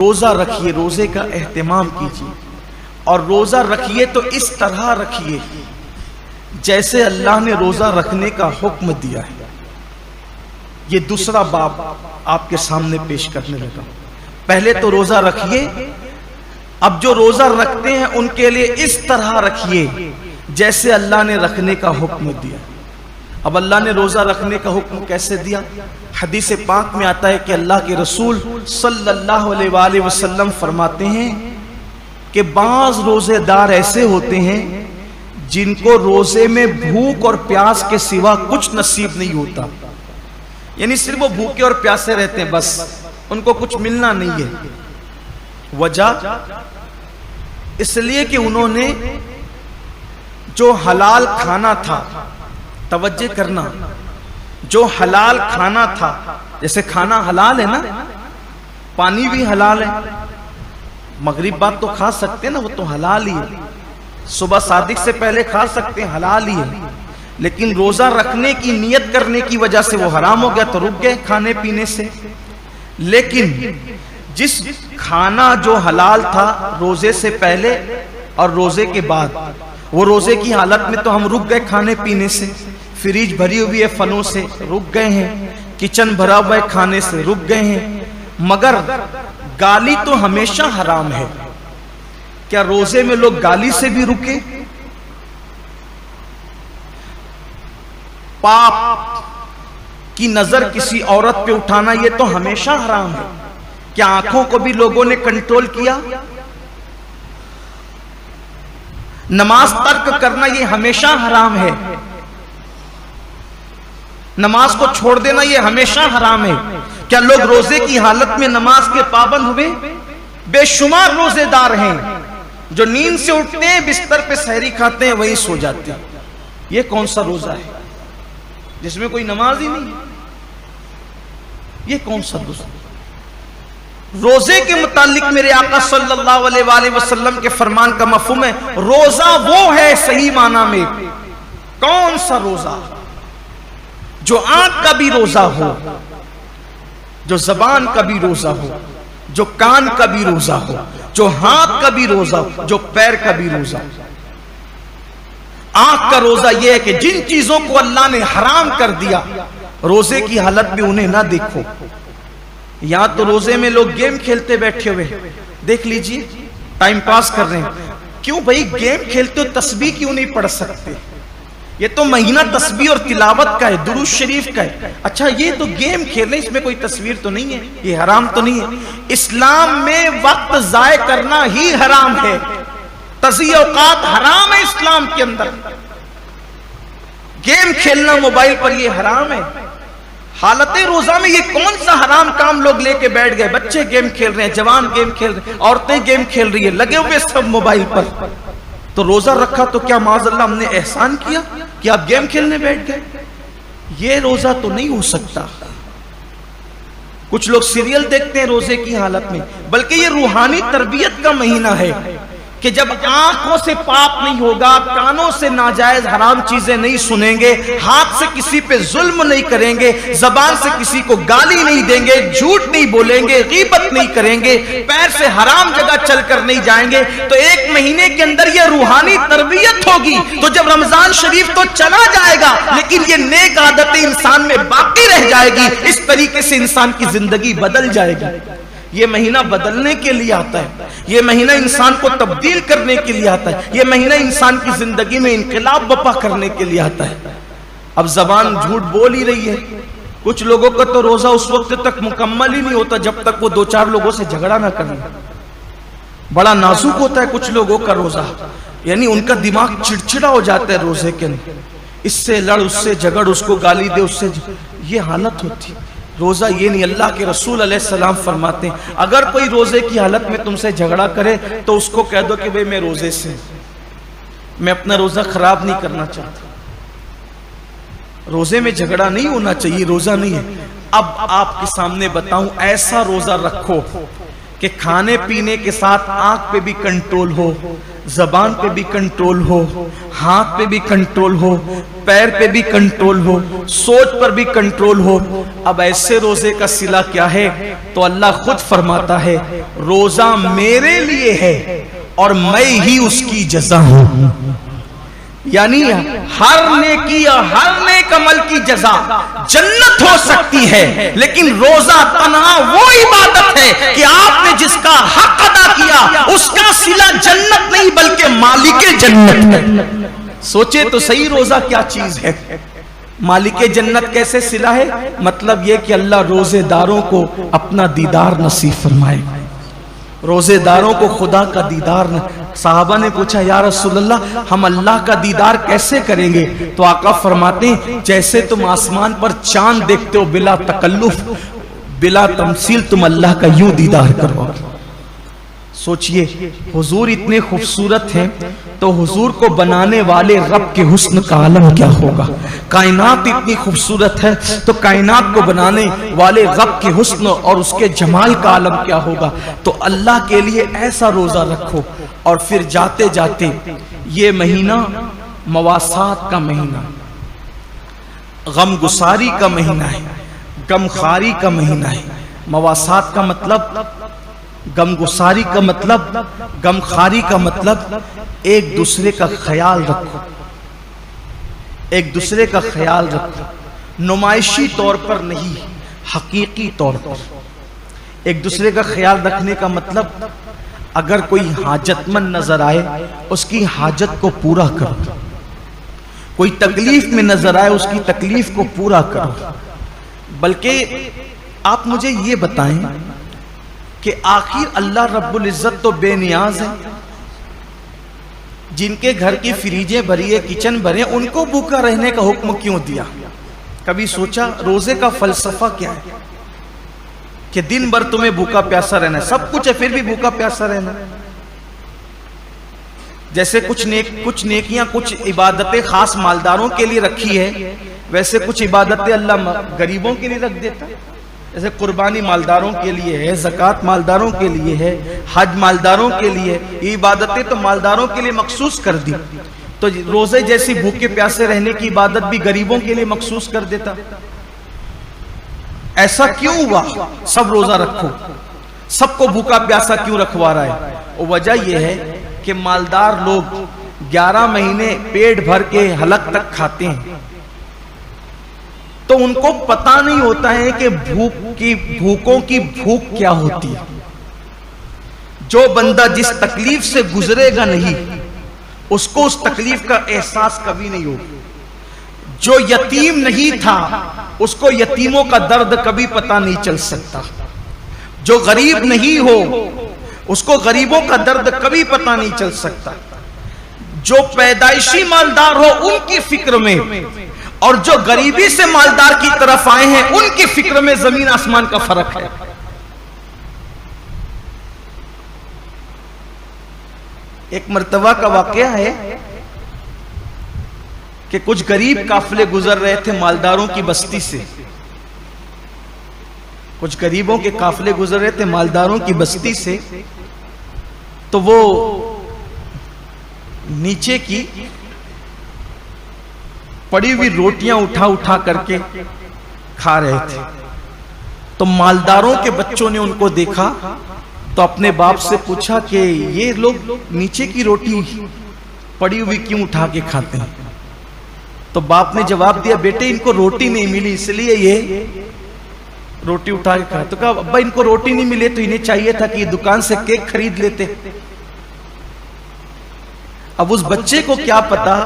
रोजा रखिए, रोजे का एहतमाम कीजिए और रोजा रखिए तो इस तरह रखिए जैसे अल्लाह ने रोजा रखने का हुक्म दिया है। ये दूसरा बाब आपके सामने पेश करने लगा। पहले तो रोजा रखिए, अब जो रोजा रखते हैं उनके लिए इस तरह रखिए जैसे अल्लाह ने रखने का हुक्म दिया। अब अल्लाह ने रोजा रखने का हुक्म कैसे दिया? हदीस पाक में आता है कि अल्लाह के रसूल सल्लल्लाहु अलैहि वसल्लम फरमाते हैं कि बाज रोजेदार ऐसे होते हैं जिनको रोजे में भूख और प्यास के सिवा कुछ नसीब नहीं होता, यानी सिर्फ वो भूखे और प्यासे रहते हैं, बस उनको कुछ मिलना नहीं है। वजह इसलिए कि उन्होंने जो हलाल खाना था, तवज्जो करना, जो हलाल खाना था, जैसे खाना हलाल है ना, पानी भी हलाल है, मगरिब बाद तो खा सकते हैं ना, वो तो हलाल ही है, सुबह सादिक से पहले खा सकते हैं, हलाल ही है। लेकिन रोजा रखने की नियत करने की वजह से वो हराम हो गया तो रुक गए खाने पीने से। लेकिन जिस खाना जो हलाल था रोजे से पहले और रोजे के बाद, वो रोजे की हालत में तो हम रुक गए खाने पीने से, फ्रिज भरी हुई है फलों से, रुक गए हैं, किचन भरा हुआ है खाने से, रुक गए हैं, मगर गाली तो हमेशा हराम है। क्या रोजे में लोग गाली से भी रुके? पाप की नजर किसी औरत पे उठाना ये तो हमेशा हराम है। क्या आंखों को भी लोगों ने कंट्रोल किया? नमाज तर्क करना ये हमेशा हराम है, नमाज को छोड़ देना ये हमेशा हराम है। क्या लोग रोजे की हालत में नमाज के पाबंद हुए? बेशुमार रोजेदार हैं जो नींद से उठते हैं, बिस्तर पे सहरी खाते हैं, वहीं सो जाते हैं। ये कौन सा रोजा है जिसमें कोई नमाज ही नहीं है? ये कौन सा रोजा? रोजे के मुतालिक मेरे आका सल्लल्लाहु अलैहि वसल्लम के फरमान का मफहूम है, रोजा वो है सही माना में। कौन सा रोजा? जो आंख का भी रोजा हो, जो जबान का भी रोजा हो, जो कान का भी रोजा हो, जो हाथ का भी रोजा हो, जो पैर का भी रोजा हो। आंख का रोजा यह है कि जिन चीजों को अल्लाह ने हराम कर दिया रोजे की हालत में उन्हें ना देखो। यहां तो रोजे में लोग गेम खेलते बैठे हुए, देख लीजिए, टाइम पास कर रहे हैं। क्यों भाई गेम खेलते हो, तस्बीह क्यों नहीं पढ़ सकते? ये तो महीना तस्बीह और तिलावत का है, दुरूद शरीफ का है। अच्छा ये तो गेम खेलने, इसमें कोई तस्वीर तो नहीं है, ये हराम तो नहीं है। इस्लाम में वक्त जाय करना ही हराम है, तज़ीय औकात हराम है इस्लाम के अंदर। गेम खेलना मोबाइल पर ये हराम है। हालते रोजा में ये कौन सा हराम काम लोग लेके बैठ गए? बच्चे गेम खेल रहे हैं, जवान गेम खेल रहे हैं, औरतें गेम खेल रही है, लगे हुए सब मोबाइल पर। तो रोजा रखा तो क्या माज़अल्लाह हमने एहसान किया कि आप गेम खेलने बैठ गए? ये रोजा तो नहीं हो सकता। कुछ लोग सीरियल देखते हैं रोजे की हालत में, बल्कि ये रूहानी तरबियत का महीना है कि जब आंखों से पाप नहीं होगा, कानों से नाजायज हराम चीजें नहीं सुनेंगे, हाथ से किसी पे जुल्म नहीं करेंगे, जबान से किसी को गाली नहीं देंगे, झूठ नहीं बोलेंगे, गीबत नहीं करेंगे, पैर से हराम जगह चलकर नहीं जाएंगे, तो एक महीने के अंदर यह रूहानी तरबियत होगी। तो जब रमजान शरीफ तो चला जाएगा लेकिन ये नेक आदतें इंसान में बाकी रह जाएगी। इस तरीके से इंसान की जिंदगी बदल जाएगी। ये महीना बदलने के लिए आता है, ये महीना इंसान को तब्दील करने के लिए आता है, ये महीना इंसान की जिंदगी में इनकलाब बपा करने के लिए आता है। अब जबान झूठ बोल ही रही है। कुछ लोगों का तो रोजा उस वक्त तक मुकम्मल ही नहीं होता जब तक वो दो चार लोगों से झगड़ा ना कर ले। बड़ा नाजुक होता है कुछ लोगों का रोजा, यानी उनका दिमाग चिड़चिड़ा हो जाता है रोजे के अंदर, इससे लड़, उससे झगड़, उसको गाली दे, उससे ये हालत होती है। रोजा ये नहीं। अल्लाह के रसूल अलैहिस्सलाम फरमाते हैं अगर कोई रोजे की हालत में तुमसे झगड़ा करे तो उसको कह दो कि भाई मैं रोजे से, मैं अपना रोजा खराब नहीं करना चाहता। रोजे में झगड़ा नहीं होना चाहिए, रोजा नहीं है। अब आपके सामने बताऊं, ऐसा रोजा रखो कि खाने पीने के साथ आंख पे भी कंट्रोल हो, जबान पे भी कंट्रोल हो, हाथ पे भी कंट्रोल हो, पैर पे भी कंट्रोल हो, सोच पर भी कंट्रोल हो। अब ऐसे रोजे का सिला क्या है? तो अल्लाह खुद फरमाता है, रोजा मेरे लिए है और मैं ही उसकी जज़ा हूं। यानी हर नेकी और हर नेक अमल की जज़ा जन्नत हो सकती है, लेकिन रोजा तन्हा वो इबादत है कि आपने जिसका हक अदा किया उसका सिला जन्नत नहीं बल्कि मालिके जन्नत है। सोचे तो सही, रोजा क्या चीज है? मालिके जन्नत कैसे सिला है? मतलब यह कि अल्लाह रोजेदारों को अपना दीदार नसीब फरमाए, रोजेदारों को खुदा का दीदार। साहबा ने पूछा, या रसूलल्लाह, हम अल्लाह का दीदार कैसे करेंगे? तो आका फरमाते हैं, जैसे तुम आसमान पर चांद देखते हो बिला तकल्लुफ, बिला तमसील, तुम अल्लाह का यूं दीदार करो। सोचिए, हुजूर इतने खूबसूरत हैं तो हुजूर को बनाने वाले रब के हुस्न का आलम क्या होगा? कायनात इतनी खूबसूरत है तो कायनात को बनाने वाले रब के हुस्न और उसके जमाल का आलम क्या होगा? तो अल्लाह के लिए ऐसा रोजा रखो। और फिर जाते जाते ये महीना मवासात का महीना, गम गुसारी का महीना है, गमखारी का महीना है। मवासात का मतलब, गमगुसारी का मतलब, गमखारी का मतलब एक दूसरे का ख्याल रखो, एक दूसरे का ख्याल रखो, नुमाइशी तौर पर नहीं, हकीकी तौर पर एक दूसरे का ख्याल रखने का मतलब, अगर कोई हाजतमंद नजर आए उसकी हाजत को पूरा करो, कोई तकलीफ में नजर आए उसकी तकलीफ को पूरा करो। बल्कि आप मुझे ये बताएं कि आखिर अल्लाह रब्बुल इज्जत तो बेनियाज है, जिनके घर की फ्रीजें भरी है, किचन भरे, उनको भूखा रहने का हुक्म क्यों दिया? कभी सोचा रोजे का फलसफा क्या है? कि दिन भर तुम्हें भूखा प्यासा रहना है, सब कुछ है फिर भी भूखा प्यासा रहना। जैसे कुछ नेकियां, कुछ इबादतें खास मालदारों के लिए रखी है, वैसे कुछ इबादतें अल्लाह गरीबों के लिए रख देता। जैसे कुर्बानी मालदारों के लिए है, ज़कात मालदारों के लिए है, हज मालदारों के लिए, ये इबादतें तो मालदारों के लिए मखसूस कर दी। तो रोजे जैसी भूखे प्यासे रहने की इबादत भी गरीबों के लिए मखसूस कर देता। ऐसा क्यों हुआ? सब रोजा रखो, सबको भूखा प्यासा क्यों रखवा रहा है? और वजह यह है कि मालदार लोग 11 महीने पेट भर के हलक तक खाते हैं, तो उनको पता नहीं होता है कि भूखों की भूख क्या होती है। जो बंदा जिस तकलीफ से गुजरेगा नहीं, उसको उस तकलीफ का एहसास कभी नहीं होगा। जो यतीम नहीं था, उसको यतीमों का दर्द कभी पता नहीं चल सकता। जो गरीब नहीं हो, उसको गरीबों का दर्द कभी पता नहीं चल सकता। जो पैदाइशी मालदार हो उनकी फिक्र में, और जो गरीबी से मालदार की तरफ आए हैं उनकी फिक्र में जमीन आसमान का फर्क है। एक मर्तबा का वाकया है कि कुछ गरीब काफिले गुजर रहे थे मालदारों की बस्ती से। कुछ गरीबों के काफिले गुजर रहे थे मालदारों की बस्ती से, तो वो नीचे की पड़ी हुई रोटियां उठा उठा करके खा रहे थे। तो मालदारों के बच्चों ने उनको देखा तो अपने बाप से पूछा कि ये लोग नीचे की रोटी पड़ी हुई क्यों उठा के खाते हैं? तो बाप ने जवाब दिया, बेटे इनको रोटी नहीं मिली इसलिए ये रोटी उठा के खाते। तो कहा, अब्बा इनको रोटी नहीं मिले तो इन्हें चाहिए था कि दुकान से केक खरीद लेते। अब उस बच्चे को क्या पता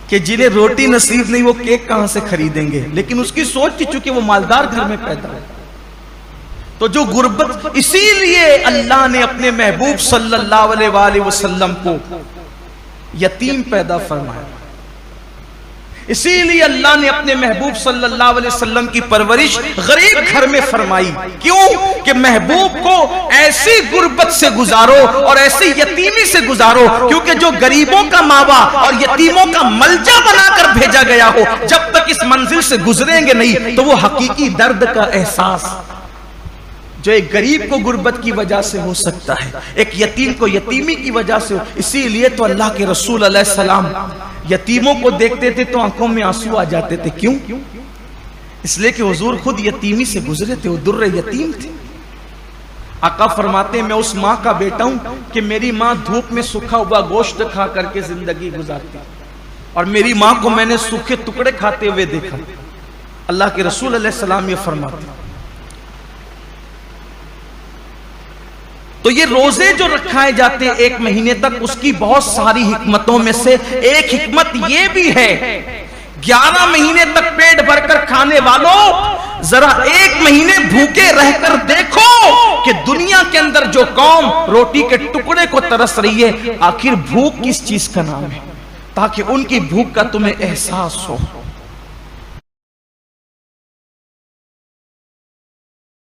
कि जिन्हें रोटी नसीब नहीं वो केक कहां से खरीदेंगे, लेकिन उसकी सोच थी चूंकि वो मालदार घर में पैदा है। तो जो गुर्बत, इसीलिए अल्लाह ने अपने महबूब सल्लल्लाहु अलैहि वसल्लम को यतीम पैदा फरमाया। इसीलिए अल्लाह ने अपने महबूब सल्लल्लाहु अलैहि वसल्लम की परवरिश गरीब घर में फरमाई। क्यों? कि महबूब को ऐसी गुर्बत से गुजारो और ऐसी यतीमी से गुजारो, क्योंकि जो गरीबों का मावा और यतीमों का मलजा बनाकर भेजा गया हो, जब तक इस मंजिल से गुजरेंगे नहीं तो वो हकीकी दर्द का एहसास जो एक गरीब को गुर्बत की वजह से हो सकता है, एक यतीम को यतीमी की वजह से हो। इसीलिए तो अल्लाह के रसूल अलैहिस्सलाम यतीमों को देखते थे तो आंखों में आंसू आ जाते थे। क्यों? इसलिए कि हुजूर खुद यतीमी से गुजरे थे, वो दुर्र यतीम थे। आका फरमाते मैं उस माँ का बेटा हूं कि मेरी माँ धूप में सूखा हुआ गोश्त खा करके जिंदगी गुजारती, और मेरी माँ को मैंने सूखे टुकड़े खाते हुए देखा। अल्लाह के रसूल अलैहिस्सलाम ये फरमाते। तो ये रोजे जो रखाए जाते हैं 1 महीने तक, उसकी बहुत सारी हिकमतों में से एक हिकमत ये भी है, 11 महीने तक पेट भरकर खाने वालों जरा 1 महीने भूखे रहकर देखो कि दुनिया के अंदर जो कौम रोटी के टुकड़े को तरस रही है, आखिर भूख किस चीज का नाम है, ताकि उनकी भूख का तुम्हें एहसास हो।